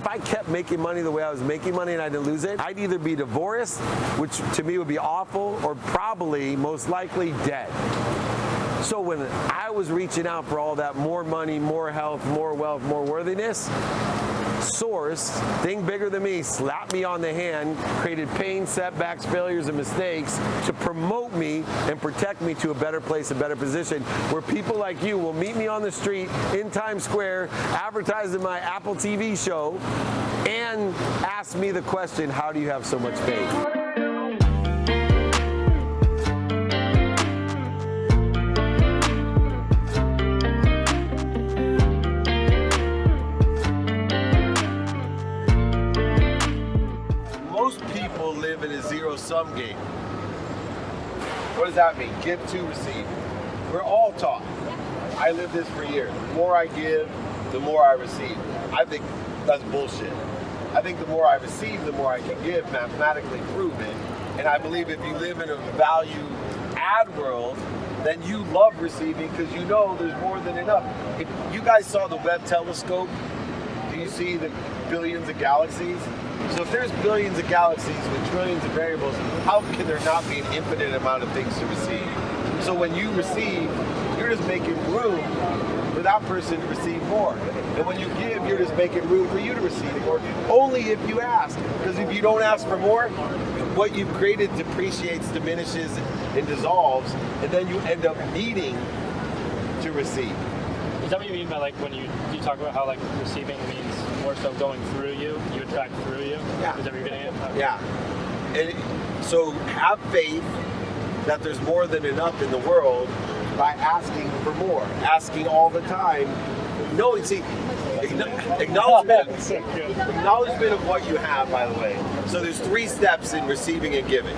if I kept making money the way I was making money and I didn't lose it, I'd either be divorced, which to me would be awful, or probably, most likely, dead. So when I was reaching out for all that more money, more health, more wealth, more worthiness, Source, thing bigger than me, slapped me on the hand, created pain, setbacks, failures, and mistakes to promote me and protect me to a better place, a better position, where people like you will meet me on the street in Times Square, advertise in my Apple TV show, and ask me the question, how do you have so much faith? Live in a zero-sum game. What does that mean? Give to receive. We're all taught. I lived this for years. The more I give, the more I receive. I think that's bullshit. I think the more I receive, the more I can give, mathematically proven. And I believe if you live in a value add world, then you love receiving because you know there's more than enough. If you guys saw the Webb telescope, do you see the billions of galaxies? So if there's billions of galaxies with trillions of variables, how can there not be an infinite amount of things to receive? So when you receive, you're just making room for that person to receive more. And when you give, you're just making room for you to receive more, only if you ask. Because if you don't ask for more, what you've created depreciates, diminishes, and dissolves, and then you end up needing to receive. Is that what you mean by like when you talk about how like receiving means more so going through you attract through you? Yeah. Is that what you're getting at? Okay. Yeah. And so have faith that there's more than enough in the world by asking for more, asking all the time. No, see, acknowledgement of what you have, by the way. So there's 3 steps in receiving and giving.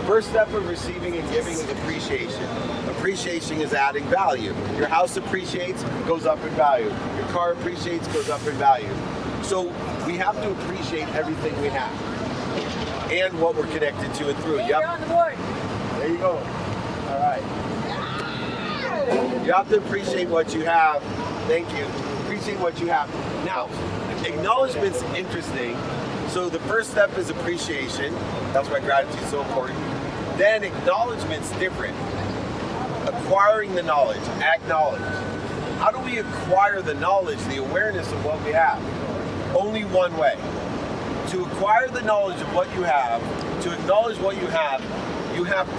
First step of receiving and giving is appreciation. Appreciation is adding value. Your house appreciates, goes up in value. Your car appreciates, goes up in value. So we have to appreciate everything we have and what we're connected to and through. You're on the board. There you go. All right. You have to appreciate what you have. Thank you. Appreciate what you have. Now, acknowledgement's interesting. So the first step is appreciation. That's why gratitude is so important. Then acknowledgement's different. Acquiring the knowledge, acknowledge. How do we acquire the knowledge, the awareness of what we have? Only one way. To acquire the knowledge of what you have, to acknowledge what you have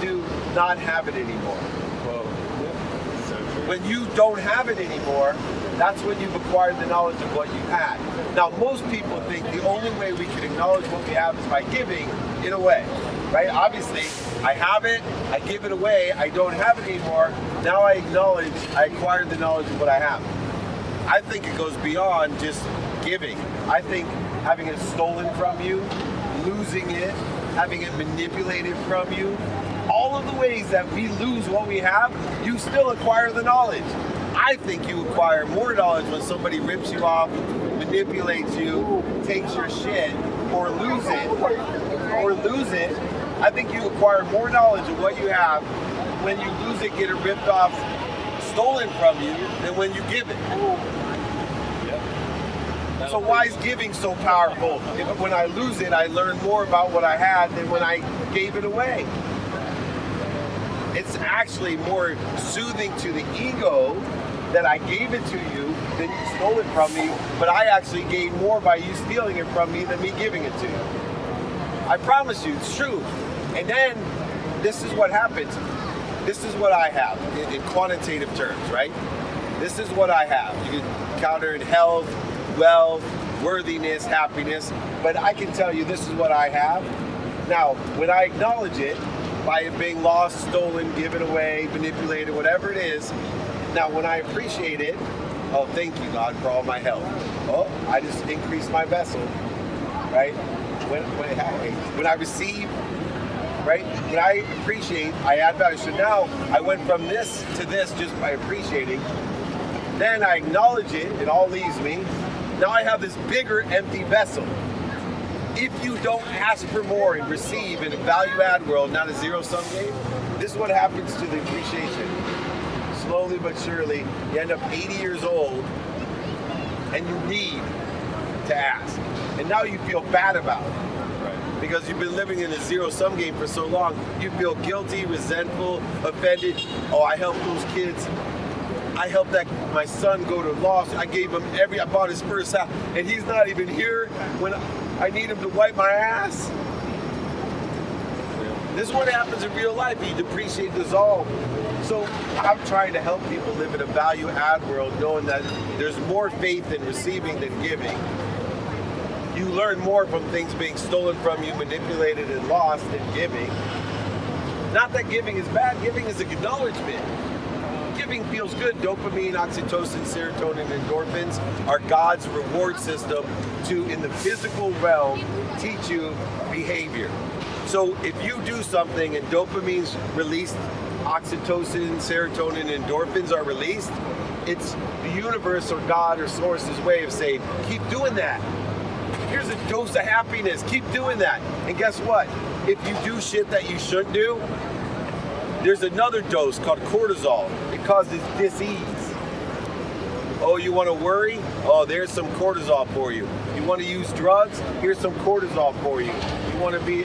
to not have it anymore. Whoa. So true. When you don't have it anymore, that's when you've acquired the knowledge of what you had. Now, most people think the only way we can acknowledge what we have is by giving it away, right? Obviously, I have it, I give it away, I don't have it anymore. Now I acknowledge, I acquired the knowledge of what I have. I think it goes beyond just giving. I think having it stolen from you, losing it, having it manipulated from you, all of the ways that we lose what we have, you still acquire the knowledge. I think you acquire more knowledge when somebody rips you off, manipulates you, takes your shit, or lose it. I think you acquire more knowledge of what you have when you lose it, get it ripped off, stolen from you, than when you give it. So why is giving so powerful? If when I lose it, I learn more about what I had than when I gave it away. It's actually more soothing to the ego that I gave it to you than you stole it from me, but I actually gained more by you stealing it from me than me giving it to you. I promise you, it's true. And then, this is what happens. This is what I have in quantitative terms, right? This is what I have. You can counter in health, wealth, worthiness, happiness, but I can tell you this is what I have. Now, when I acknowledge it, by it being lost, stolen, given away, manipulated, whatever it is, now when I appreciate it, oh, thank you, God, for all my help. Oh, I just increased my vessel, right? When I receive, right? When I appreciate, I add value. So now I went from this to this just by appreciating. Then I acknowledge it, it all leaves me. Now I have this bigger empty vessel. If you don't ask for more and receive in a value-add world, not a zero-sum game, this is what happens to the appreciation. Slowly but surely, you end up 80 years old, and you need to ask. and now you feel bad about it. Right. Because you've been living in a zero-sum game for so long, you feel guilty, resentful, offended. Oh, I helped those kids. I helped my son go to law school. I bought his first house, and he's not even here when I need him to wipe my ass. This is what happens in real life. You depreciate this all. So I'm trying to help people live in a value-add world, knowing that there's more faith in receiving than giving. You learn more from things being stolen from you, manipulated, and lost than giving. Not that giving is bad. Giving is acknowledgement. Giving feels good. Dopamine, oxytocin, serotonin, endorphins are God's reward system to, in the physical realm, teach you behavior. So if you do something and dopamine's released, oxytocin, serotonin, endorphins are released, it's the universe or God or source's way of saying, keep doing that. Here's a dose of happiness. Keep doing that. And guess what? If you do shit that you shouldn't do, there's another dose called cortisol. It causes dis-ease. Oh, you want to worry? Oh, there's some cortisol for you. You want to use drugs? Here's some cortisol for you. You want to be,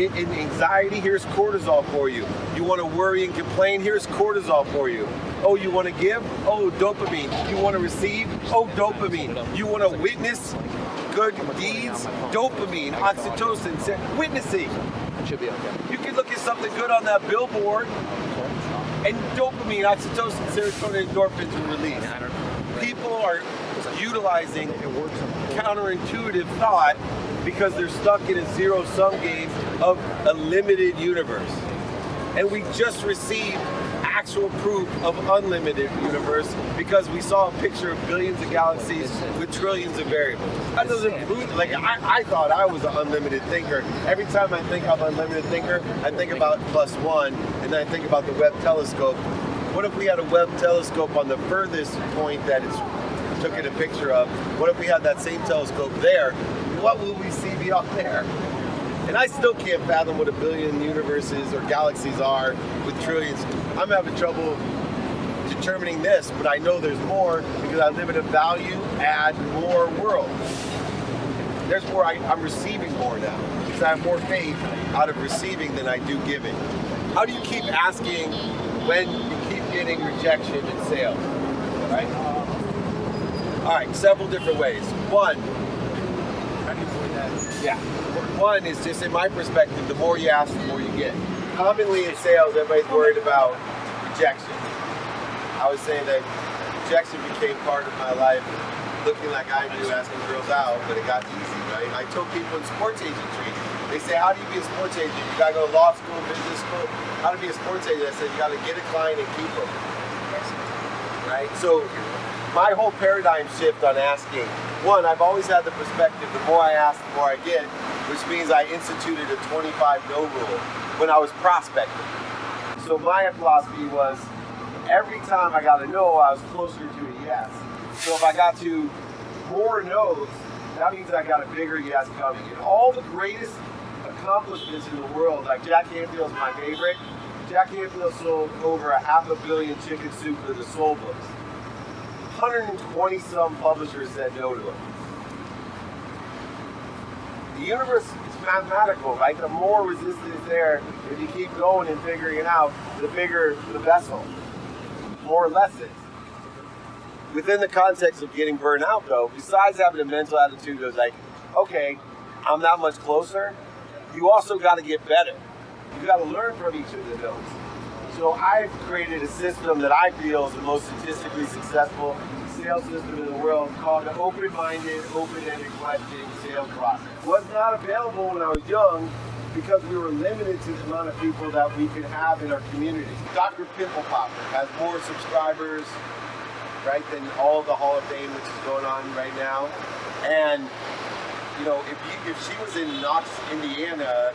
in anxiety? Here's cortisol for you. You want to worry and complain? Here's cortisol for you. Oh, you want to give? Oh, dopamine. You want to receive? Oh, dopamine. You want to witness good deeds? Dopamine, oxytocin, witnessing. Should be okay. You can look at something good on that billboard, and dopamine, oxytocin, serotonin, endorphins are released. People are utilizing counterintuitive thought because they're stuck in a zero-sum game of a limited universe. And we just received actual proof of unlimited universe because we saw a picture of billions of galaxies with trillions of variables. That doesn't prove, I thought I was an unlimited thinker. Every time I think I'm an unlimited thinker, I think about +1, and then I think about the Webb telescope. What if we had a Webb telescope on the furthest point that it's took it a picture of? What if we had that same telescope there? What will we see beyond there? And I still can't fathom what a billion universes or galaxies are with trillions. I'm having trouble determining this, but I know there's more because I live in a value-add more world. There's more, I'm receiving more now because I have more faith out of receiving than I do giving. How do you keep asking when you keep getting rejection in sales, right? All right, several different ways. One is just, in my perspective, the more you ask, the more you get. Commonly in sales, everybody's worried about rejection. I was saying that rejection became part of my life, looking like I do, asking girls out, but it got easy, right? I told people in sports agentry, they say, how do you be a sports agent? You gotta go to law school, business school. How to be a sports agent? I said, you gotta get a client and keep them, right? So my whole paradigm shift on asking, one, I've always had the perspective, the more I ask, the more I get, which means I instituted a 25 no rule when I was prospecting. So my philosophy was, every time I got a no, I was closer to a yes. So if I got to more no's, that means I got a bigger yes coming. And all the greatest accomplishments in the world, like Jack Canfield's my favorite. Jack Canfield sold over 500 million chicken soup for the Soul books. 120 some publishers said no to him. The universe is mathematical, right? The more resistance there, if you keep going and figuring it out, the bigger the vessel. More lessons. Within the context of getting burned out, though, besides having a mental attitude of like, okay, I'm that much closer, you also got to get better. You got to learn from each of the notes. So I've created a system that I feel is the most statistically successful sales system in the world called the open-minded, open-ended questioning sales process. Was not available when I was young because we were limited to the amount of people that we could have in our community. Dr. Pimple Popper has more subscribers, right, than all of the Hall of Fame, which is going on right now. And you know, if she was in Knox, Indiana,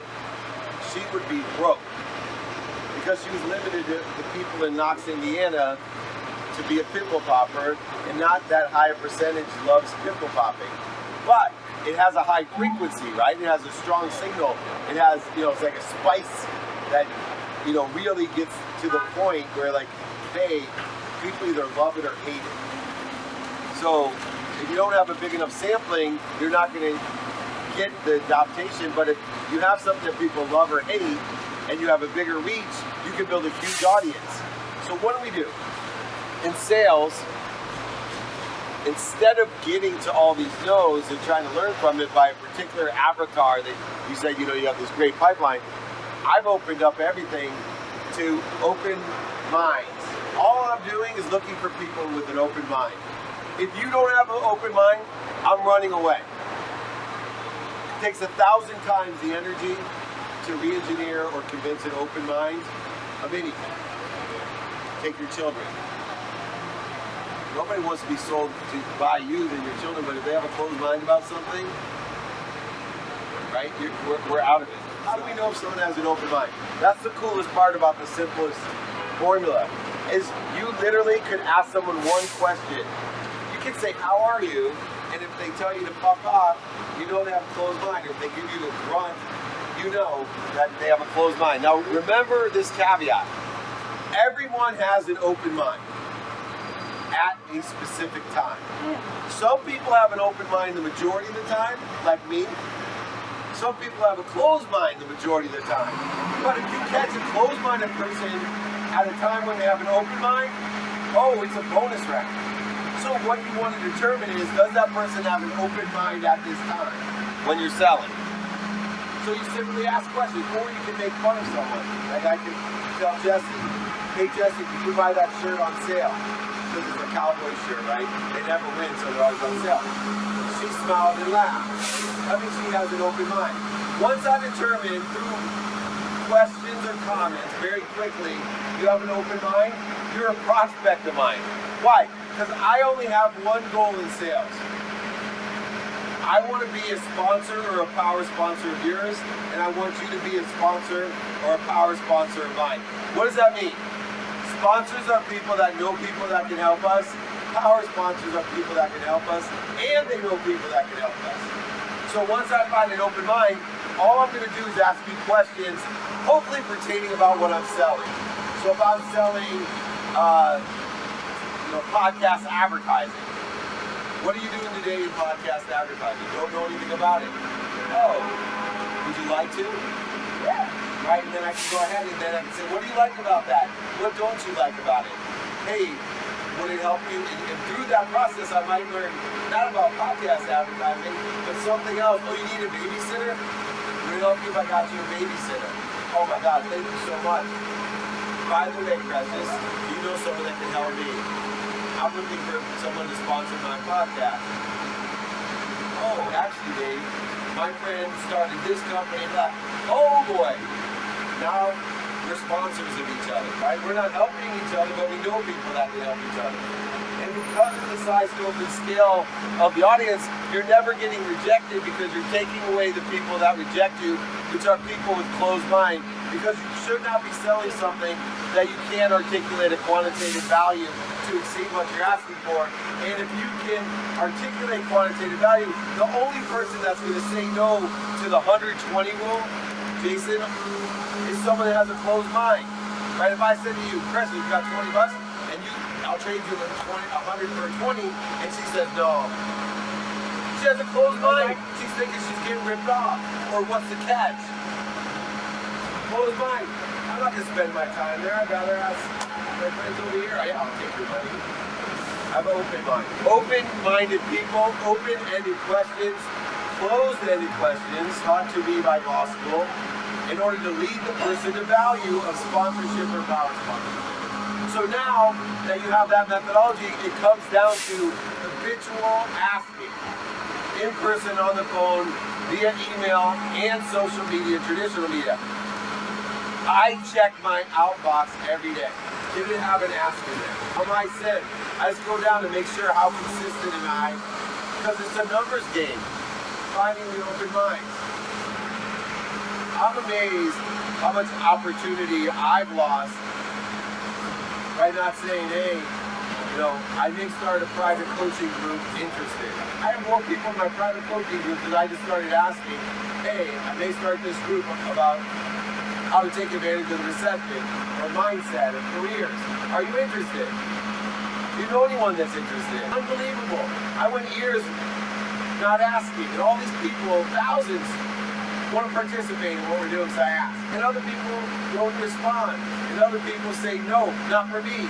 she would be broke because she was limited to the people in Knox, Indiana, to be a pimple popper, and not that high a percentage loves pimple popping. But it has a high frequency, right? It has a strong signal. It has, you know, it's like a spice that, you know, really gets to the point where, like, hey, people either love it or hate it. So If you don't have a big enough sampling, you're not going to get the adaptation. But if you have something that people love or hate, and you have a bigger reach, you can build a huge audience. So what do? In sales, instead of getting to all these no's and trying to learn from it by a particular avatar that you said, you have this great pipeline, I've opened up everything to open minds. All I'm doing is looking for people with an open mind. If you don't have an open mind, I'm running away. It takes 1,000 times the energy to re-engineer or convince an open mind of anything. Take your children. Nobody wants to be sold to buy you than your children, but if they have a closed mind about something, right, we're out of it. How do we know if someone has an open mind? That's the coolest part about the simplest formula, is you literally could ask someone one question. You can say, how are you? And if they tell you to fuck off, you know they have a closed mind. If they give you a grunt, you know that they have a closed mind. Now remember this caveat. Everyone has an open mind at a specific time. Some people have an open mind the majority of the time, like me. Some people have a closed mind the majority of the time. But if you catch a closed-minded person at a time when they have an open mind, oh, it's a bonus round. So what you want to determine is, does that person have an open mind at this time when you're selling? So you simply ask questions, or you can make fun of someone. Like I can tell Jesse, hey Jesse, can you buy that shirt on sale? Because it's a cowboy shirt, right? They never win, so they're always on sale. She smiled and laughed. That means she has an open mind. Once I determine through questions or comments very quickly, you have an open mind, you're a prospect of mine. Why? Because I only have one goal in sales. I want to be a sponsor or a power sponsor of yours, and I want you to be a sponsor or a power sponsor of mine. What does that mean? Sponsors are people that know people that can help us. Power sponsors are people that can help us, and they know people that can help us. So once I find an open mind, all I'm going to do is ask you questions, hopefully pertaining about what I'm selling. So if I'm selling, podcast advertising, what are you doing today in podcast advertising? You don't know anything about it. Oh, would you like to? Yeah. Right, and then I can go ahead and then I can say, what do you like about that? What don't you like about it? Hey, would it help you? And through that process, I might learn not about podcast advertising, but something else. Oh, you need a babysitter? Would it help you if I got you a babysitter? Oh my God, thank you so much. By the way, Precious, you know someone that can help me. I'm looking for someone to sponsor my podcast. Oh, actually, Dave, my friend started this company. Oh boy, now we're sponsors of each other, right? We're not helping each other, but we know people that can help each other. And because of the size, scope, and scale of the audience, you're never getting rejected because you're taking away the people that reject you, which are people with closed mind, because you should not be selling something that you can't articulate a quantitative value to exceed what you're asking for. And if you can articulate quantitative value, the only person that's going to say no to the 120 rule, Jason, is someone that has a closed mind. Right? If I said to you, Chris, you've got 20 bucks, and I'll trade you 100 for 20, and she says no. She has a closed mind. She's thinking she's getting ripped off. Or what's the catch? Closed mind. I'm not going to spend my time there. I'd rather ask my friends over here. Yeah, I'll take your money. I have an open mind. Open-minded people, open-ended questions, closed-ended questions taught to me by law school in order to lead the person to value of sponsorship or power sponsorship. So now that you have that methodology, it comes down to habitual asking. In person, on the phone, via email, and social media, traditional media. I check my outbox every day. Did it have an ask in there? How am I sent? I just go down to make sure how consistent am I, because it's a numbers game, finding the open minds. I'm amazed how much opportunity I've lost by not saying, hey, I may start a private coaching group interested. I have more people in my private coaching group that I just started asking, hey, I may start this group about how to take advantage of the recession or mindset or careers. Are you interested? Do you know anyone that's interested? Unbelievable. I went years not asking, and all these people, thousands, want to participate in what we're doing, so I ask. And other people don't respond. And other people say, no, not for me.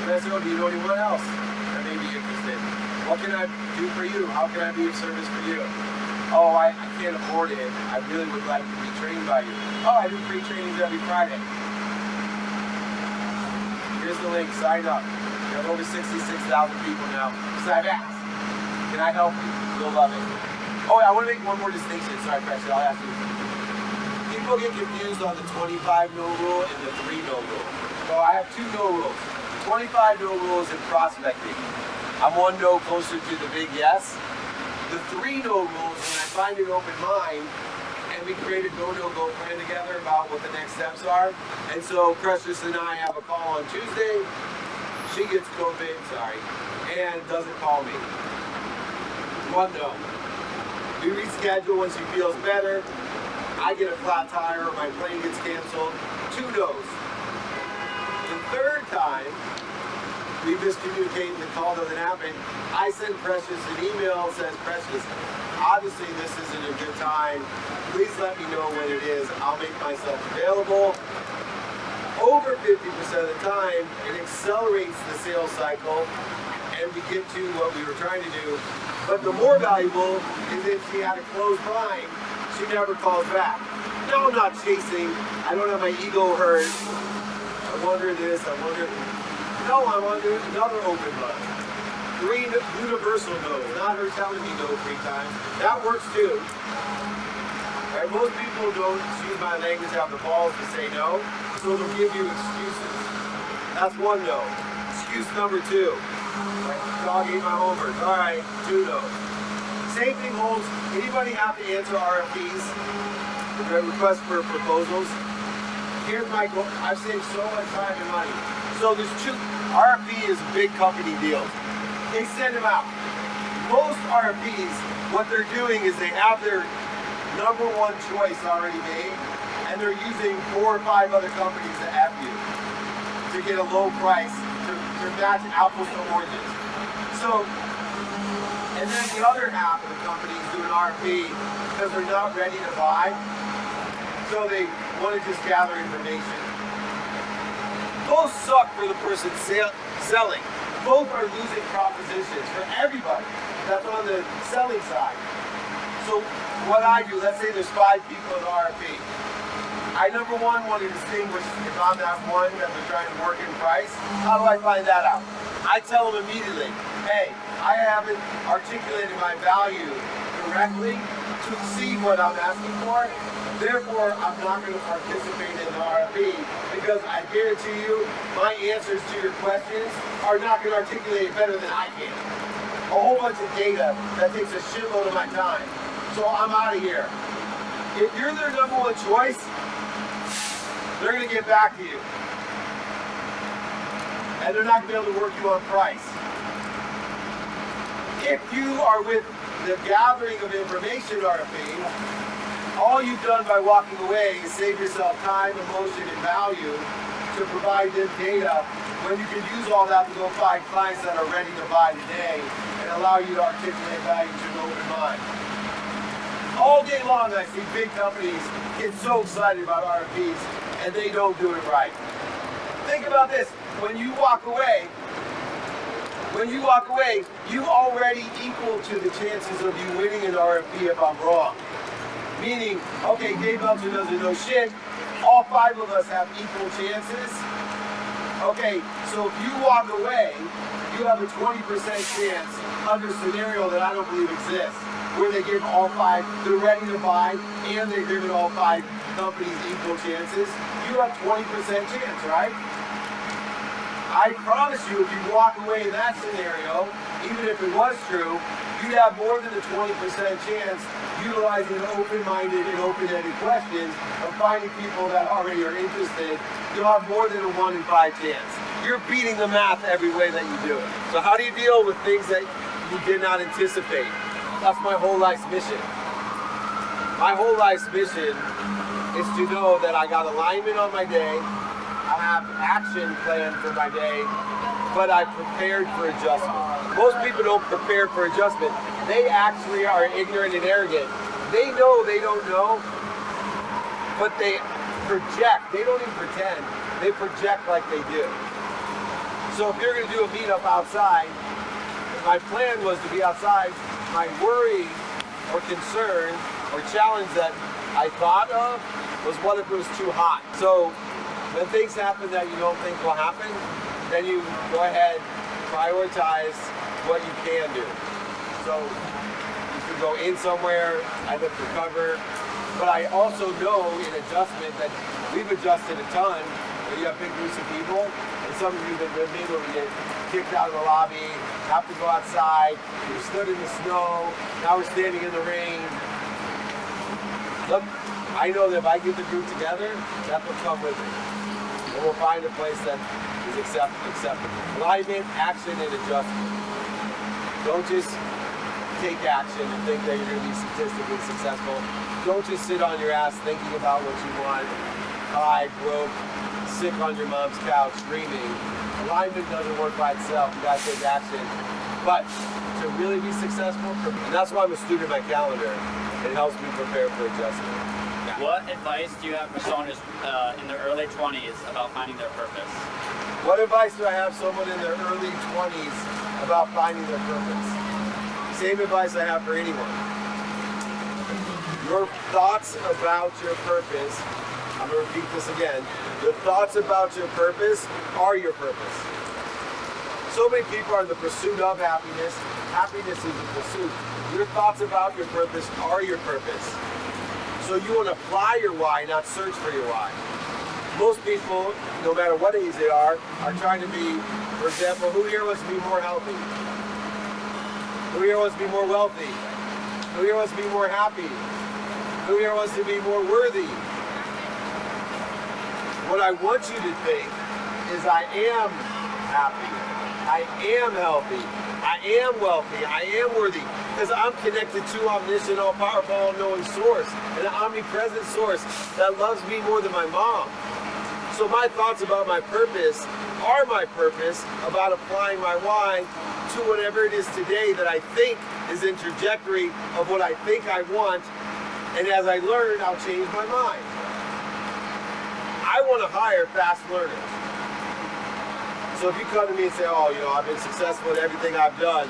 And I say, oh, do you know anyone else that may be interested? What can I do for you? How can I be of service for you? Oh, I can't afford it. I really would like to be trained by you. Oh, I do free trainings every Friday. Here's the link, sign up. We have over 66,000 people now. So I've asked, can I help you? You'll love it. Oh, I want to make one more distinction. Sorry, Preston, I'll ask you. People get confused on the 25 no rule and the 3 no rule. So I have 2 no rules. 25 no rules in prospecting. I'm 1 no closer to the big yes. The 3 no rules, when I find an open mind, and we create a go-no-go plan together about what the next steps are. And so Precious and I have a call on Tuesday. She gets COVID, sorry, and doesn't call me. 1 no. We reschedule when she feels better. I get a flat tire or my plane gets canceled. 2 no's. The 3rd time, we miscommunicate and the call doesn't happen. I send Precious an email that says, Precious, obviously this isn't a good time. Please let me know when it is. I'll make myself available. Over 50% of the time, it accelerates the sales cycle and we get to what we were trying to do. But the more valuable is if she had a closed mind, she never calls back. No, I'm not chasing. I don't have my ego hurt. I wonder this, I wonder. No, I'm under another open mind. 3 universal no's, not her telling me no 3 times. That works too. Right? Most people don't, excuse my language, have the balls to say no, so they'll give you excuses. That's 1 no. Excuse number 2. Dog ate my homework. All right, 2 no's. Same thing holds. Anybody have to answer RFPs, request for proposals? Here's my goal. I've saved so much time and money. So there's 2. RFP is big company deals. They send them out. Most RFPs, what they're doing is they have their number 1 choice already made, and they're using 4 or 5 other companies to F you to get a low price to match apples to oranges. So, and then the other half of the companies do an RFP because they're not ready to buy, so they want to just gather information. Both suck for the person selling. Both are losing propositions for everybody that's on the selling side. So what I do, let's say there's 5 people in the RFP. I, number 1, want to distinguish if I'm that one that they're trying to work in price. How do I find that out? I tell them immediately, hey, I haven't articulated my value directly to exceed what I'm asking for. Therefore, I'm not going to participate in the RFP because I guarantee you my answers to your questions are not going to articulate it better than I can. A whole bunch of data that takes a shitload of my time. So I'm out of here. If you're their number 1 choice, they're going to get back to you. And they're not going to be able to work you on price. If you are with the gathering of information RFP, all you've done by walking away is save yourself time, emotion, and value to provide them data when you can use all that to go find clients that are ready to buy today and allow you to articulate value to an open mind. All day long I see big companies get so excited about RFPs and they don't do it right. Think about this. When you walk away, you already equal to the chances of you winning an RFP if I'm wrong. Meaning, okay, David Meltzer doesn't know shit. All 5 of us have equal chances. Okay, so if you walk away, you have a 20% chance under a scenario that I don't believe exists, where they give all 5, they're ready to buy, and they're giving all 5 companies equal chances. You have 20% chance, right? I promise you, if you walk away in that scenario, even if it was true, you'd have more than a 20% chance utilizing open-minded and open-ended questions of finding people that already are interested. You'll have more than a 1 in 5 chance. You're beating the math every way that you do it. So how do you deal with things that you did not anticipate? That's my whole life's mission. My whole life's mission is to know that I got alignment on my day, I have action planned for my day, but I prepared for adjustment. Most people don't prepare for adjustment. They actually are ignorant and arrogant. They know they don't know, but they project. They don't even pretend. They project like they do. So if you're going to do a meetup outside, my plan was to be outside. My worry or concern or challenge that I thought of was what if it was too hot? So when things happen that you don't think will happen, then you go ahead, prioritize what you can do. So you could go in somewhere, I look for cover, but I also know in adjustment that we've adjusted a ton. Where you have big groups of people, and some of you that live in will get kicked out of the lobby, have to go outside, you stood in the snow, now we're standing in the rain. Look, I know that if I get the group together, that will come with it. And we'll find a place that is acceptable. Alignment, action, and adjustment. Don't just take action and think that you're going to be statistically successful. Don't just sit on your ass thinking about what you want, high, broke, sick on your mom's couch screaming. Alignment doesn't work by itself. You gotta take action. But to really be successful, and that's why I'm a student of my calendar, it helps me prepare for adjustment. What advice do you have for someone who's in their early 20s about finding their purpose? What advice do I have someone in their early 20s about finding their purpose? Same advice I have for anyone. Your thoughts about your purpose, I'm going to repeat this again. The thoughts about your purpose are your purpose. So many people are in the pursuit of happiness. Happiness is the pursuit. Your thoughts about your purpose are your purpose. So you want to apply your why, not search for your why. Most people, no matter what age they are trying to be, for example, who here wants to be more healthy? Who here wants to be more wealthy? Who here wants to be more happy? Who here wants to be more worthy? What I want you to think is I am happy, I am healthy, I am wealthy, I am worthy, because I'm connected to omniscient, all-powerful, all-knowing source, an omnipresent source that loves me more than my mom. So my thoughts about my purpose are my purpose about applying my why to whatever it is today that I think is in trajectory of what I think I want, and as I learn, I'll change my mind. I want to hire fast learners. So if you come to me and say, oh, you know, I've been successful in everything I've done,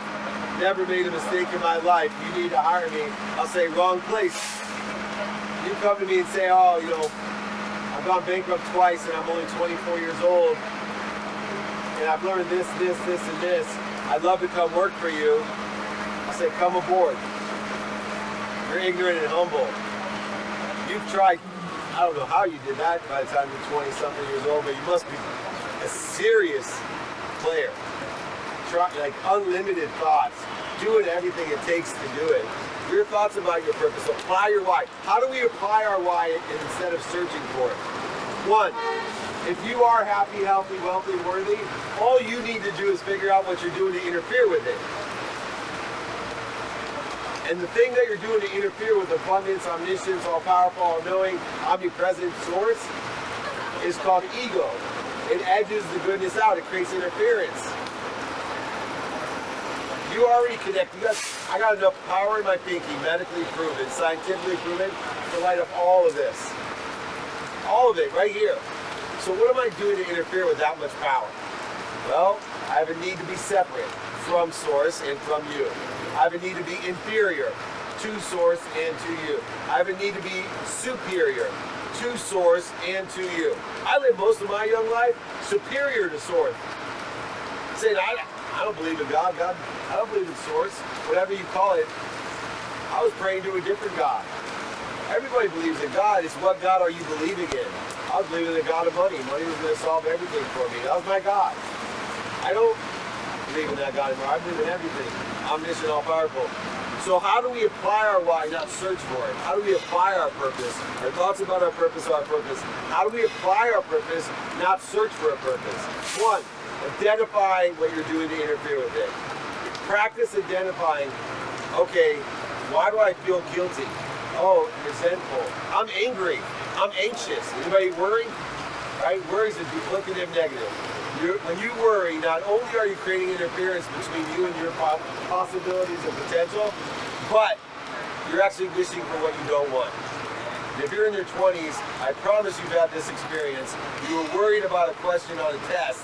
never made a mistake in my life, you need to hire me, I'll say, wrong place. You come to me and say, oh, you know, I've gone bankrupt twice and I'm only 24 years old, and I've learned this, and this. I'd love to come work for you. I'll say, come aboard. You're ignorant and humble. You've tried, I don't know how you did that by the time you're 20-something years old, but you must be a serious player. Try, like unlimited thoughts, doing everything it takes to do it. Your thoughts about your purpose, apply your why. How do we apply our why instead of searching for it? One, if you are happy, healthy, wealthy, worthy, all you need to do is figure out what you're doing to interfere with it. And the thing that you're doing to interfere with abundance, omniscience, all-powerful, all-knowing, omnipresent source is called ego. It edges the goodness out. It creates interference. You already connect. I got enough power in my pinky, medically proven, scientifically proven, to light up all of this. All of it, right here. So what am I doing to interfere with that much power? Well, I have a need to be separate from source and from you. I have a need to be inferior to source and to you. I have a need to be superior to source and to you. I lived most of my young life superior to source. Saying, I don't believe in God. I don't believe in source. Whatever you call it. I was praying to a different God. Everybody believes in God. It's what God are you believing in? I was believing in the God of money. Money was going to solve everything for me. That was my God. I don't believe in that God anymore. I believe in everything. Omniscient, all-powerful. So how do we apply our why, not search for it? How do we apply our purpose? Our thoughts about our purpose are our purpose. How do we apply our purpose, not search for a purpose? One, identify what you're doing to interfere with it. Practice identifying, okay, why do I feel guilty? Oh, resentful. I'm angry. I'm anxious. Anybody worry? Right? Worry is a duplicative negative. When you worry, not only are you creating interference between you and your possibilities and potential, but you're actually wishing for what you don't want. And if you're in your 20s, I promise you've had this experience. You were worried about a question on a test,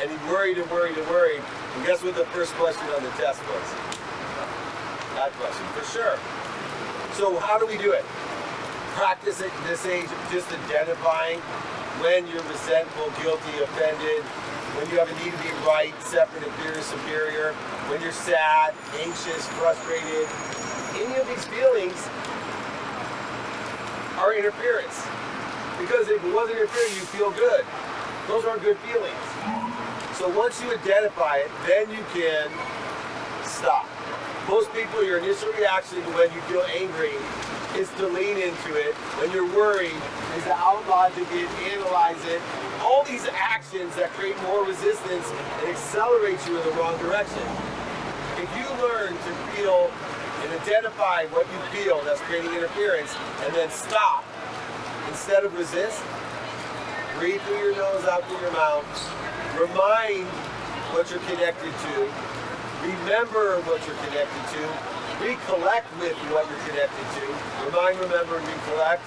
and you worried and worried and worried, and guess what the first question on the test was? That question, for sure. So how do we do it? Practice at this age, just identifying when you're resentful, guilty, offended, when you have a need to be right, separate, inferior, superior, when you're sad, anxious, frustrated. Any of these feelings are interference. Because if it wasn't interfering, you feel good. Those aren't good feelings. So once you identify it, then you can stop. Most people, your initial reaction to when you feel angry is to lean into it. When you're worried, is to out-logic it, analyze it. All these actions that create more resistance and accelerate you in the wrong direction. If you learn to feel and identify what you feel that's creating interference, and then stop, instead of resist, breathe through your nose, out through your mouth, remind what you're connected to, remember what you're connected to, recollect with what you're connected to, remind, remember, and recollect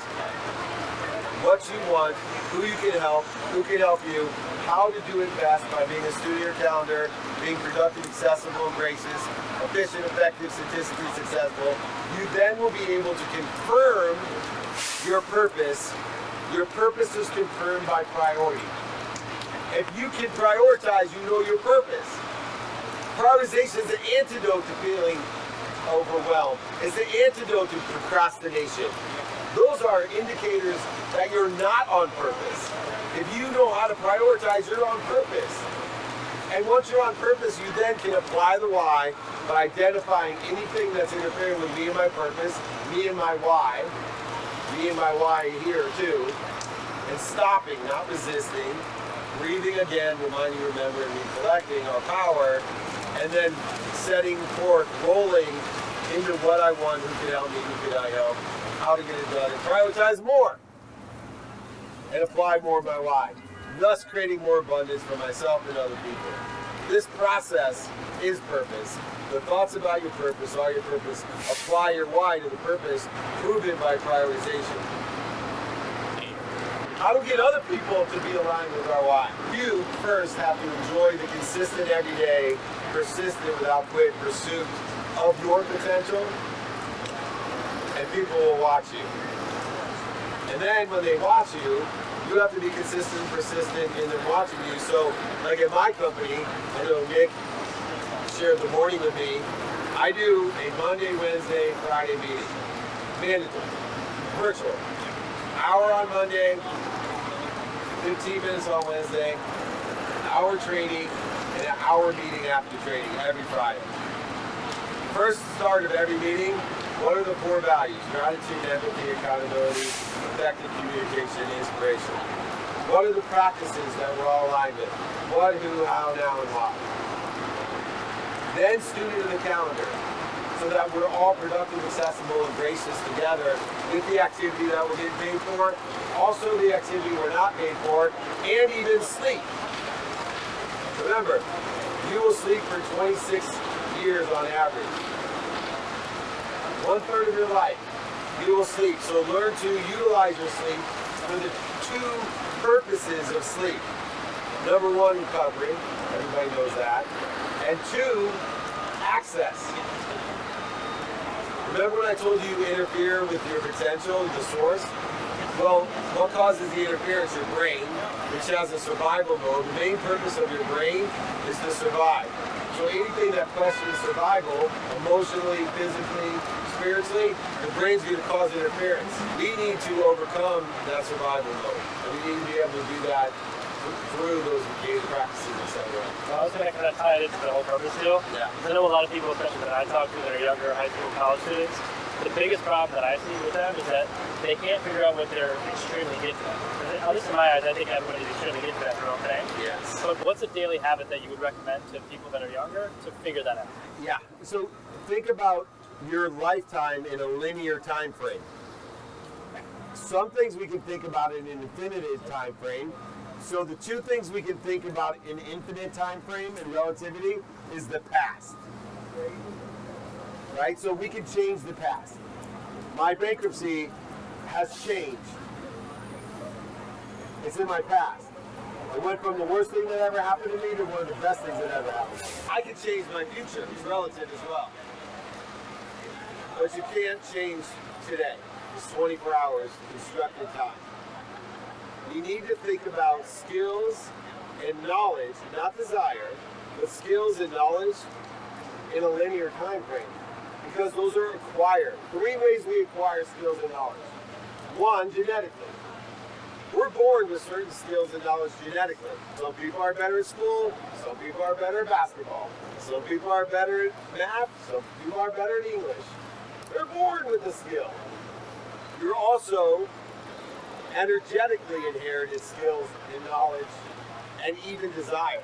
what you want, who you can help, who can help you, how to do it best by being a student of your calendar, being productive, accessible, and gracious, efficient, effective, statistically successful. You then will be able to confirm your purpose. Your purpose is confirmed by priority. If you can prioritize, you know your purpose. Prioritization is the antidote to feeling overwhelmed. It's the antidote to procrastination. Those are indicators that you're not on purpose. If you know how to prioritize, you're on purpose. And once you're on purpose, you then can apply the why by identifying anything that's interfering with me and my purpose, me and my why here too, and stopping, not resisting, breathing again, reminding, remembering, recollecting our power, and then setting forth, rolling into what I want, who can help me, who can I help, how to get it done, and prioritize more, and apply more of my why, thus creating more abundance for myself and other people. This process is purpose. The thoughts about your purpose are your purpose. Apply your why to the purpose, proven by prioritization. How to get other people to be aligned with our why? You first have to enjoy the consistent, everyday, persistent, without quit pursuit of your potential, and people will watch you. And then when they watch you, you have to be consistent and persistent in them watching you. So, like at my company, I know Nick shared the morning with me. I do a Monday, Wednesday, Friday meeting. Mandatory. Virtual. Hour on Monday, 15 minutes on Wednesday, an hour training, and an hour meeting after training every Friday. First start of every meeting, what are the 4 values? Gratitude, empathy, accountability, effective communication, inspiration. What are the practices that we're all aligned with? What, who, how, now, and why? Then student of the calendar, so that we're all productive, accessible, and gracious together with the activity that we're getting paid for, also the activity we're not paid for, and even sleep. Remember, you will sleep for 26 years on average. 1/3 of your life, you will sleep. So learn to utilize your sleep for the 2 purposes of sleep. Number 1, recovery. Everybody knows that. And 2, access. Remember when I told you interfere with your potential, the source? Well, what causes the interference? Your brain, which has a survival mode. The main purpose of your brain is to survive. So anything that questions survival, emotionally, physically, spiritually, the brain's going to cause interference. We need to overcome that survival mode. And we need to be able to do that through those gated practices, etc. Well, I was going to kind of tie it into the whole purpose deal. Yeah. I know a lot of people, especially that I talk to that are younger, high school, college students, the biggest problem that I see with them is that they can't figure out what they're extremely gifted at. At least in my eyes, I think everybody's extremely gifted at their own thing. Yes. But what's a daily habit that you would recommend to people that are younger to figure that out? Yeah. So think about your lifetime in a linear time frame. Some things we can think about in an infinitive time frame. So the two things we can think about in infinite time frame and relativity is the past. Right? So we can change the past. My bankruptcy has changed. It's in my past. It went from the worst thing that ever happened to me to one of the best things that ever happened to me. I can change my future. It's relative as well. But you can't change today. It's 24 hours constructed time. You need to think about skills and knowledge, not desire, but skills and knowledge in a linear time frame. Because those are acquired. 3 ways we acquire skills and knowledge. 1, genetically. We're born with certain skills and knowledge genetically. Some people are better at school, some people are better at basketball, some people are better at math, some people are better at English. They're born with the skill. You're also energetically inherited skills and knowledge and even desire.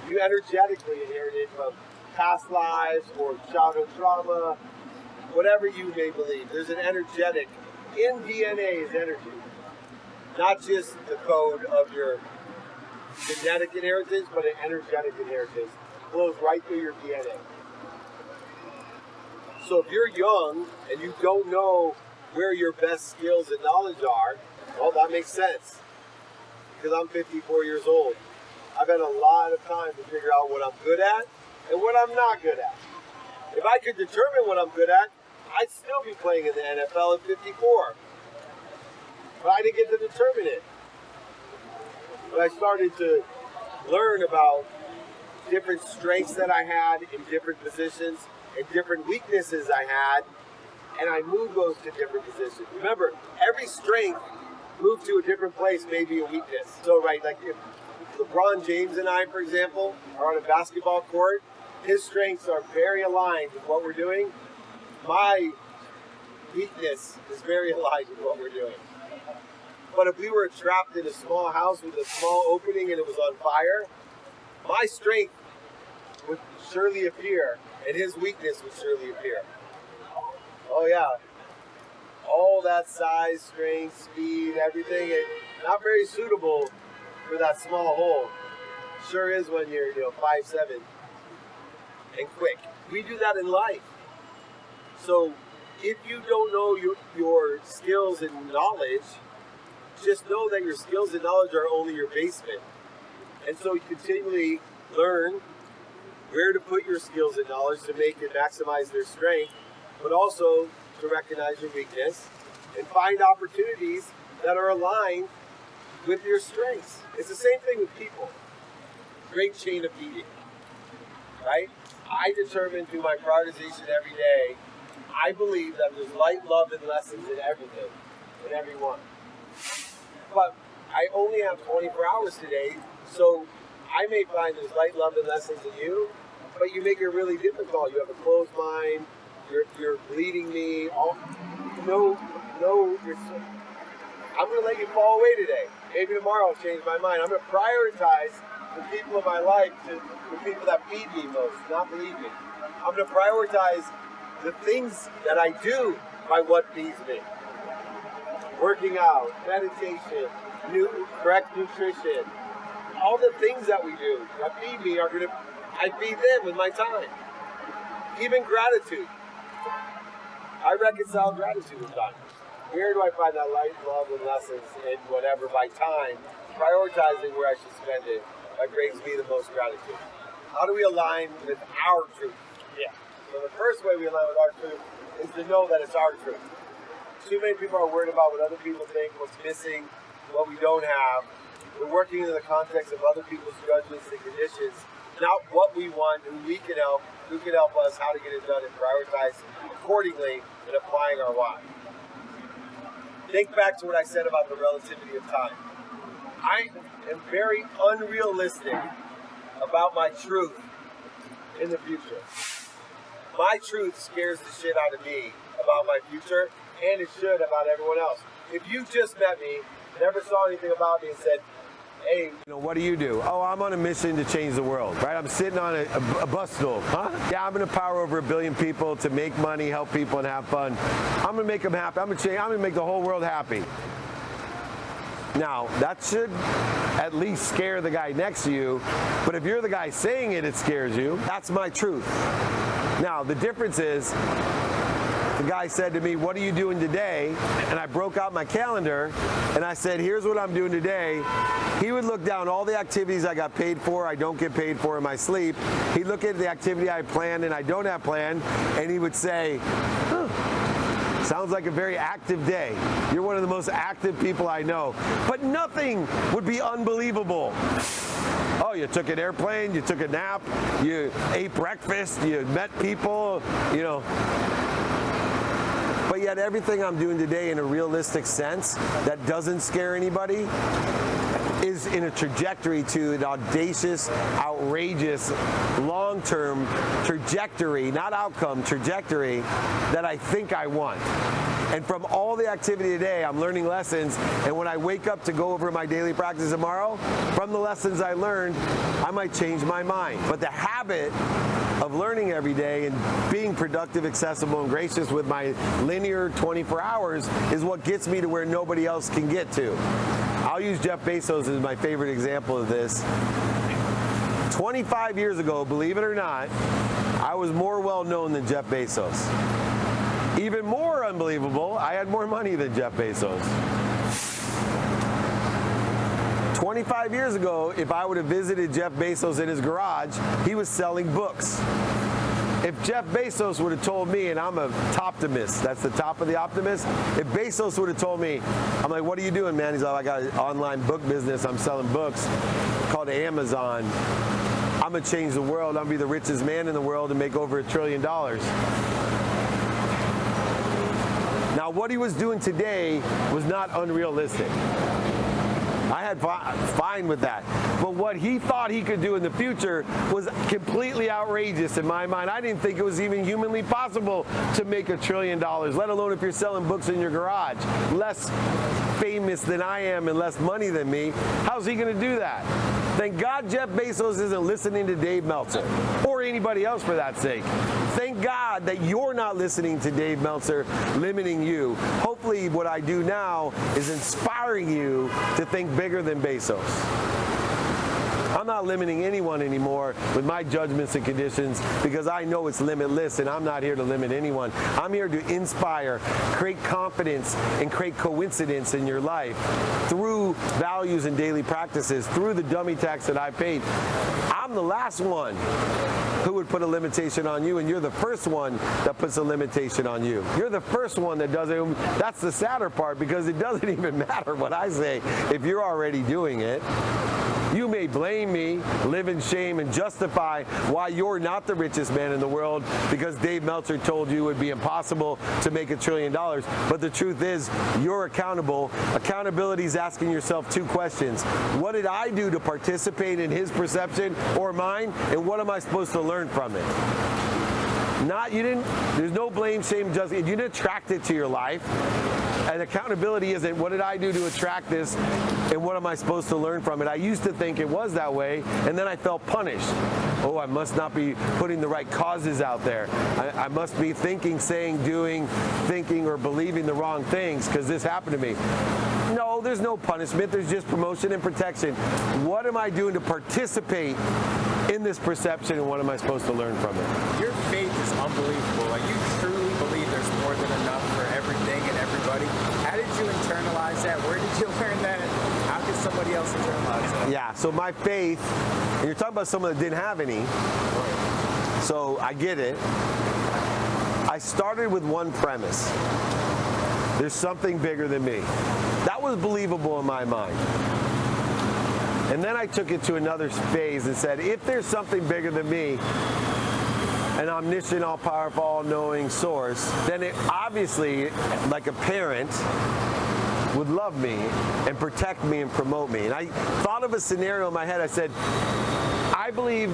You energetically inherited from past lives or childhood trauma, whatever you may believe. There's an energetic, in DNA is energy. Not just the code of your genetic inheritance, but an energetic inheritance. Flows right through your DNA. So if you're young and you don't know where your best skills and knowledge are, well, that makes sense. Because I'm 54 years old. I've had a lot of time to figure out what I'm good at and what I'm not good at. If I could determine what I'm good at, I'd still be playing in the NFL at 54. But I didn't get to determine it. But I started to learn about different strengths that I had in different positions and different weaknesses I had, and I moved those to different positions. Remember, every strength moved to a different place may be a weakness. So, right, like if LeBron James and I, for example, are on a basketball court, his strengths are very aligned with what we're doing. My weakness is very aligned with what we're doing. But if we were trapped in a small house with a small opening and it was on fire, my strength would surely appear and his weakness would surely appear. Oh yeah. All that size, strength, speed, everything, not very suitable for that small hole. Sure is when you're 5'7" and quick. We do that in life. So if you don't know your skills and knowledge, just know that your skills and knowledge are only your basement. And so you continually learn where to put your skills and knowledge to make and maximize their strength, but also to recognize your weakness and find opportunities that are aligned with your strengths. It's the same thing with people. Great chain of feeding, right? I determine through my prioritization every day, I believe that there's light, love, and lessons in everything, in everyone. But I only have 24 hours today, so I may find there's light, love, and lessons in you, but you make it really difficult. You have a closed mind, you're bleeding me. I'm going to let you fall away today. Maybe tomorrow I'll change my mind. I'm going to prioritize the people in my life to the people that feed me most, not bleed me. I'm going to prioritize the things that I do by what feeds me. Working out, meditation, correct nutrition, all the things that we do that feed me I feed them with my time. Even gratitude. I reconcile gratitude with time. Where do I find that light, love, and lessons in whatever by time, prioritizing where I should spend it, that brings me the most gratitude. How do we align with our truth? Yeah. So the first way we align with our truth is to know that it's our truth. Too many people are worried about what other people think, what's missing, what we don't have. We're working in the context of other people's judgments and conditions, not what we want, who can help us, how to get it done, and prioritize accordingly in applying our why. Think back to what I said about the relativity of time. I am very unrealistic about my truth in the future. My truth scares the shit out of me about my future, and it should about everyone else. If you just met me, never saw anything about me, and said, hey, what do you do? Oh, I'm on a mission to change the world, right? I'm sitting on a bus stool, huh? Yeah, I'm going to power over 1 billion people to make money, help people, and have fun. I'm going to make them happy. I'm going to make the whole world happy. Now, that should at least scare the guy next to you, but if you're the guy saying it, it scares you. That's my truth. Now, the difference is, the guy said to me, what are you doing today? And I broke out my calendar and I said, here's what I'm doing today. He would look down all the activities I got paid for, I don't get paid for in my sleep. He'd look at the activity I planned and I don't have planned, and he would say, sounds like a very active day. You're one of the most active people I know. But nothing would be unbelievable. Oh, you took an airplane, you took a nap, you ate breakfast, you met people, you know. But yet everything I'm doing today in a realistic sense that doesn't scare anybody is in a trajectory to an audacious, outrageous, long-term trajectory, not outcome, trajectory that I think I want. And from all the activity today, I'm learning lessons, and when I wake up to go over my daily practice tomorrow, from the lessons I learned, I might change my mind. But the habit of learning every day and being productive, accessible, and gracious with my linear 24 hours is what gets me to where nobody else can get to. I'll use Jeff Bezos as my favorite example of this. 25 years ago, believe it or not, I was more well-known than Jeff Bezos. Even more unbelievable, I had more money than Jeff Bezos. 25 years ago, if I would have visited Jeff Bezos in his garage, he was selling books. If Jeff Bezos would have told me, and I'm a toptimist, that's the top of the optimist, if Bezos would have told me, I'm like, what are you doing, man? He's like, I got an online book business, I'm selling books called Amazon. I'm gonna change the world, I'm gonna be the richest man in the world and make over $1 trillion. Now, what he was doing today was not unrealistic. I had fine with that. But what he thought he could do in the future was completely outrageous in my mind. I didn't think it was even humanly possible to make $1 trillion, let alone if you're selling books in your garage. Less famous than I am and less money than me, how's he gonna do that? Thank God Jeff Bezos isn't listening to Dave Meltzer, or anybody else for that sake. Thank God that you're not listening to Dave Meltzer limiting you. Hopefully what I do now is inspiring you to think bigger than Bezos. I'm not limiting anyone anymore with my judgments and conditions because I know it's limitless, and I'm not here to limit anyone. I'm here to inspire, create confidence, and create coincidence in your life through values and daily practices, through the dummy tax that I paid. I'm the last one who would put a limitation on you, and you're the first one that puts a limitation on you. You're the first one that does it. That's the sadder part, because it doesn't even matter what I say if you're already doing it. You may blame me, live in shame, and justify why you're not the richest man in the world because Dave Meltzer told you it would be impossible to make $1 trillion. But the truth is, you're accountable. Accountability is asking yourself two questions. What did I do to participate in his perception or mine? And what am I supposed to learn from it? There's no blame, shame, justice. You didn't attract it to your life. And accountability isn't, what did I do to attract this, and what am I supposed to learn from it? I used to think it was that way, and then I felt punished. Oh, I must not be putting the right causes out there. I must be thinking, saying, doing, thinking, or believing the wrong things because this happened to me. No, there's no punishment. There's just promotion and protection. What am I doing to participate in this perception, and what am I supposed to learn from it? Your faith is unbelievable. Like, you truly believe there's more than enough for everything and everybody. How did you internalize that? Where did you learn that? How could somebody else internalize that? Yeah, so my faith, and you're talking about someone that didn't have any, so I get it. I started with one premise. There's something bigger than me. That was believable in my mind. And then I took it to another phase and said, if there's something bigger than me, an omniscient, all-powerful, all-knowing source, then it obviously, like a parent, would love me and protect me and promote me. And I thought of a scenario in my head. I said, I believe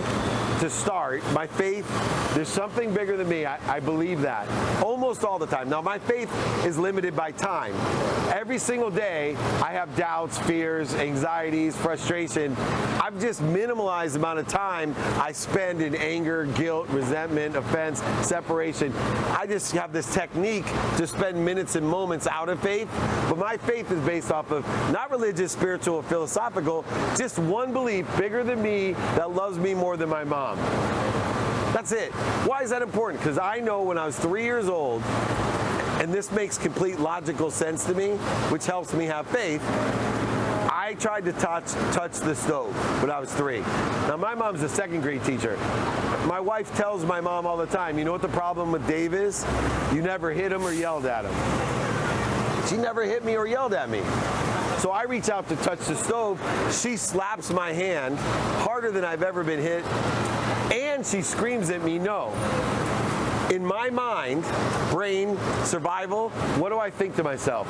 to start, my faith, there's something bigger than me. I believe that almost all the time. Now, my faith is limited by time. Every single day, I have doubts, fears, anxieties, frustration. I've just minimalized the amount of time I spend in anger, guilt, resentment, offense, separation. I just have this technique to spend minutes and moments out of faith, but my faith is based off of not religious, spiritual, or philosophical, just one belief bigger than me that loves me more than my mom. That's it. Why is that important? Because I know when I was 3 years old, and this makes complete logical sense to me, which helps me have faith, I tried to touch the stove when I was 3. Now, my mom's a second grade teacher. My wife tells my mom all the time, you know what the problem with Dave is? You never hit him or yelled at him. She never hit me or yelled at me. So I reach out to touch the stove. She slaps my hand harder than I've ever been hit, and she screams at me, no. In my mind, brain, survival, what do I think to myself?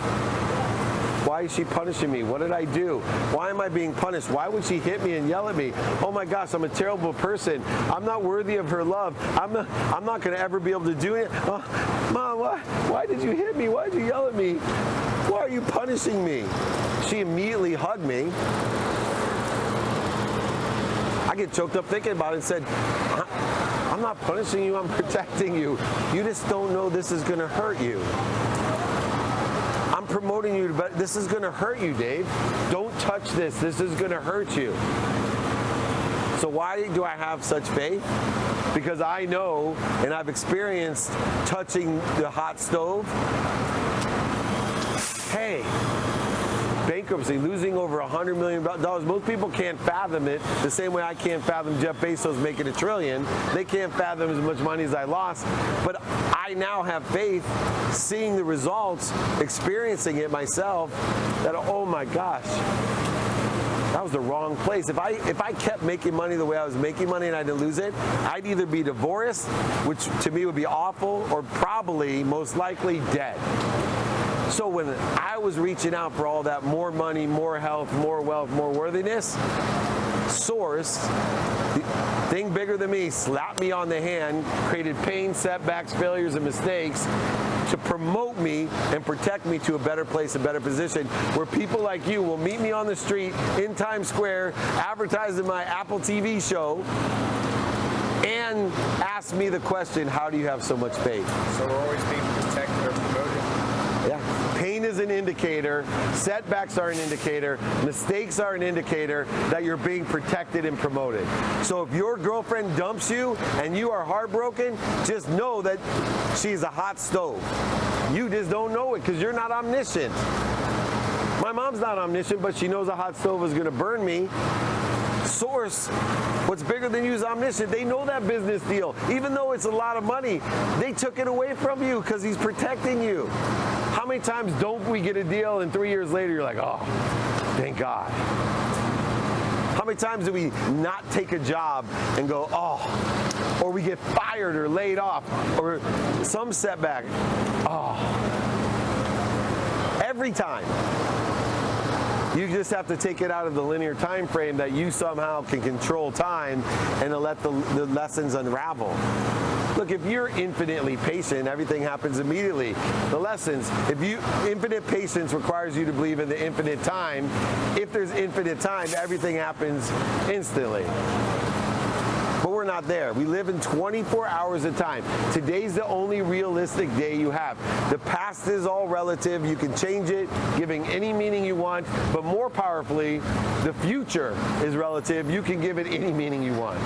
Why is she punishing me? What did I do? Why am I being punished? Why would she hit me and yell at me? Oh my gosh, I'm a terrible person. I'm not worthy of her love. I'm not going to ever be able to do it. Oh, Mom, why did you hit me? Why did you yell at me? Why are you punishing me? She immediately hugged me. I get choked up thinking about it and said, I'm not punishing you, I'm protecting you. You just don't know this is going to hurt you. I'm promoting you, but this is going to hurt you, Dave. Don't touch this. This is going to hurt you. So why do I have such faith? Because I know and I've experienced touching the hot stove. Hey, bankruptcy, losing over $100 million. Most people can't fathom it the same way I can't fathom Jeff Bezos making $1 trillion. They can't fathom as much money as I lost. But I now have faith, seeing the results, experiencing it myself, that, oh my gosh, that was the wrong place. If I kept making money the way I was making money and I didn't lose it, I'd either be divorced, which to me would be awful, or probably, most likely, dead. So when I was reaching out for all that more money, more health, more wealth, more worthiness, Source, the thing bigger than me, slapped me on the hand, created pain, setbacks, failures, and mistakes to promote me and protect me to a better place, a better position, where people like you will meet me on the street in Times Square, advertising my Apple TV show, and ask me the question, how do you have so much faith? So we're always being protected or promoted. Yeah. Pain is an indicator, setbacks are an indicator, mistakes are an indicator that you're being protected and promoted. So if your girlfriend dumps you and you are heartbroken, just know that she's a hot stove. You just don't know it because you're not omniscient. My mom's not omniscient, but she knows a hot stove is going to burn me. Source, what's bigger than you is omniscient. They know that business deal. Even though it's a lot of money, they took it away from you because he's protecting you. How many times don't we get a deal and 3 years later you're like, oh, thank God. How many times do we not take a job and go, oh, or we get fired or laid off or some setback? Oh, every time. You just have to take it out of the linear time frame that you somehow can control time and to let the lessons unravel. Look, if you're infinitely patient, everything happens immediately. The lessons, infinite patience requires you to believe in the infinite time. If there's infinite time, everything happens instantly. But we're not there. We live in 24 hours of time. Today's the only realistic day you have. The past is all relative. You can change it, giving any meaning you want. But more powerfully, the future is relative. You can give it any meaning you want.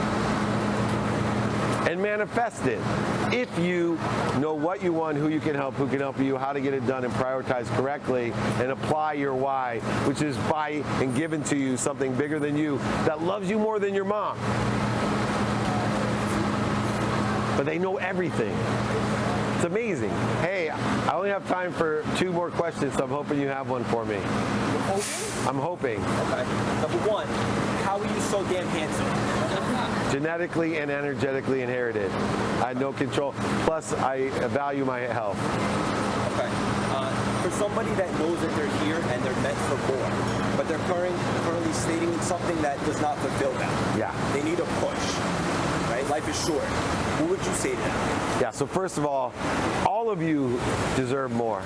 And manifest it. If you know what you want, who can help you, how to get it done, and prioritize correctly, and apply your why, which is by and given to you something bigger than you that loves you more than your mom. But they know everything. It's amazing. Hey, I only have time for 2 more questions, so I'm hoping you have one for me. You're hoping? I'm hoping. Okay. Number 1, how are you so damn handsome? Genetically and energetically inherited. I had no control. Plus, I value my health. Okay. For somebody that knows that they're here and they're meant for more, but they're currently stating something that does not fulfill them. Yeah. They need a push. Right? right? Life is short. What would you say to them? Yeah, so first of all of you deserve more.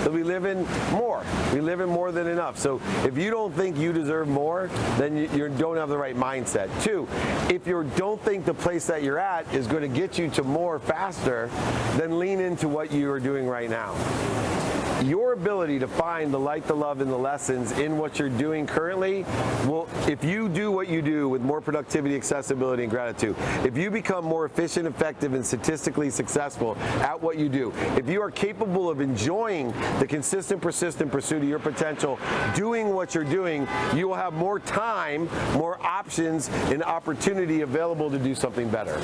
So we live in more. We live in more than enough. So if you don't think you deserve more, then you don't have the right mindset. 2, if you don't think the place that you're at is going to get you to more faster, then lean into what you are doing right now. Your ability to find the light, the love, and the lessons in what you're doing currently will, if you do what you do with more productivity, accessibility, and gratitude, if you become more efficient, effective, and statistically successful at what you do, if you are capable of enjoying the consistent, persistent pursuit of your potential, doing what you're doing, you will have more time, more options, and opportunity available to do something better.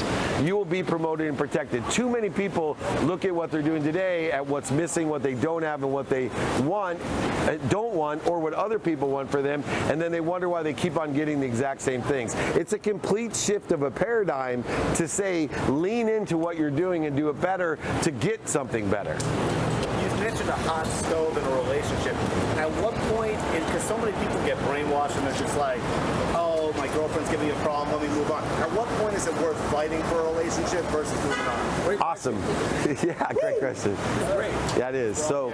You will be promoted and protected. Too many people look at what they're doing today, at what's missing, what they don't have, and what they want, don't want, or what other people want for them, and then they wonder why they keep on getting the exact same things. It's a complete shift of a paradigm to say, lean into what you're doing and do it better to get something better. You mentioned a hot stove in a relationship. At what point, because so many people get brainwashed and they're just like, oh, my girlfriend's giving me a problem, let me move on. At what point is it worth fighting for a relationship versus moving on? Awesome. Yeah, great question. Great. Yeah, it is. So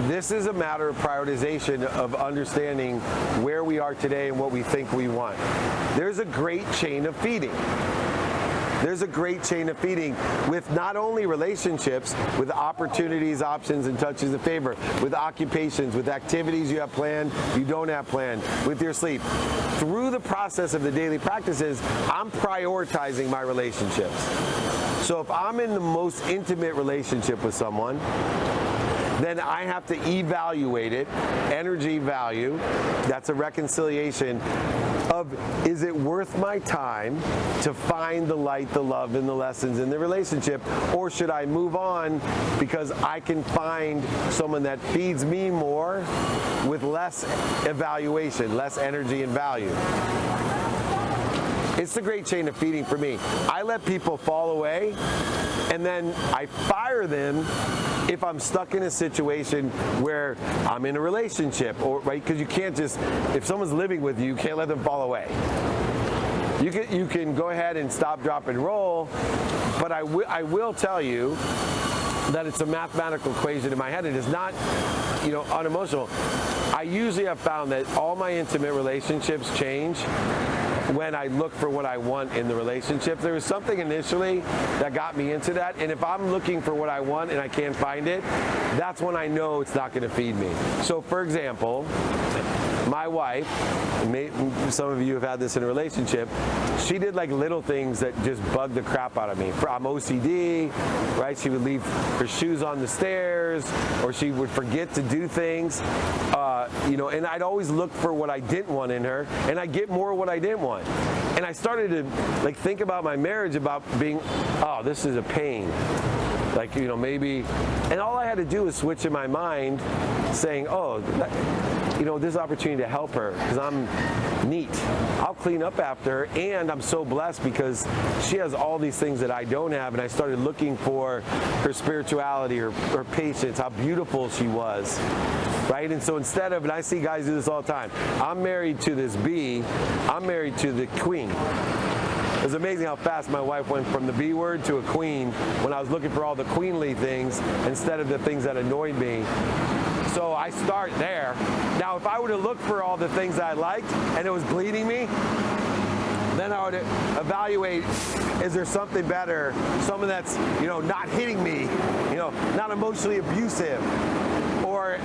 this is a matter of prioritization of understanding where we are today and what we think we want. There's a great chain of feeding. There's a great chain of feeding with not only relationships, with opportunities, options, and touches of favor, with occupations, with activities you have planned, you don't have planned, with your sleep. Through the process of the daily practices, I'm prioritizing my relationships. So if I'm in the most intimate relationship with someone, then I have to evaluate it, energy value, that's a reconciliation of, is it worth my time to find the light, the love, and the lessons in the relationship, or should I move on because I can find someone that feeds me more with less evaluation, less energy and value? It's the great chain of feeding for me. I let people fall away, and then I fire them if I'm stuck in a situation where I'm in a relationship, or right, because you can't just, if someone's living with you, you can't let them fall away. You can go ahead and stop, drop, and roll, but I will tell you that it's a mathematical equation in my head. It is not, unemotional. I usually have found that all my intimate relationships change when I look for what I want in the relationship. There was something initially that got me into that, and if I'm looking for what I want and I can't find it, that's when I know it's not going to feed me. So for example, my wife, some of you have had this in a relationship, she did like little things that just bugged the crap out of me. I'm OCD, right? She would leave her shoes on the stairs, or she would forget to do things, and I'd always look for what I didn't want in her, and I'd get more of what I didn't want. And I started to think about my marriage, about being, oh, this is a pain. Maybe, and all I had to do was switch in my mind saying, oh, there's opportunity to help her because I'm neat. I'll clean up after her, and I'm so blessed because she has all these things that I don't have, and I started looking for her spirituality, her patience, how beautiful she was, right? And so instead of, and I see guys do this all the time, I'm married to this bee, I'm married to the queen. It was amazing how fast my wife went from the B word to a queen when I was looking for all the queenly things instead of the things that annoyed me. So I start there. Now, if I were to look for all the things that I liked and it was bleeding me, then I would evaluate, is there something better, someone that's, not hitting me, not emotionally abusive, or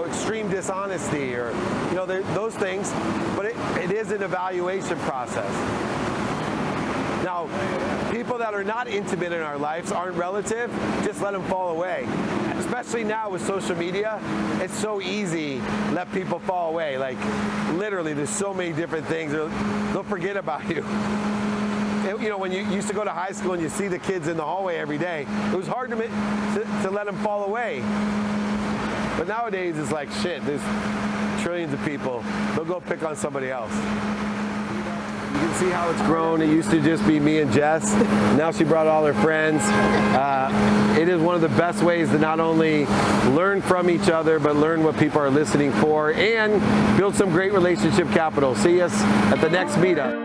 extreme dishonesty, or those things. But it is an evaluation process. Now, people that are not intimate in our lives, aren't relative, just let them fall away. Especially now with social media, it's so easy to let people fall away. Like, literally, there's so many different things. They'll forget about you. When you used to go to high school and you see the kids in the hallway every day, it was hard to let them fall away. But nowadays, it's like, shit, there's trillions of people. They'll go pick on somebody else. You can see how it's grown. It used to just be me and Jess. Now she brought all her friends. It is one of the best ways to not only learn from each other, but learn what people are listening for and build some great relationship capital. See us at the next meetup.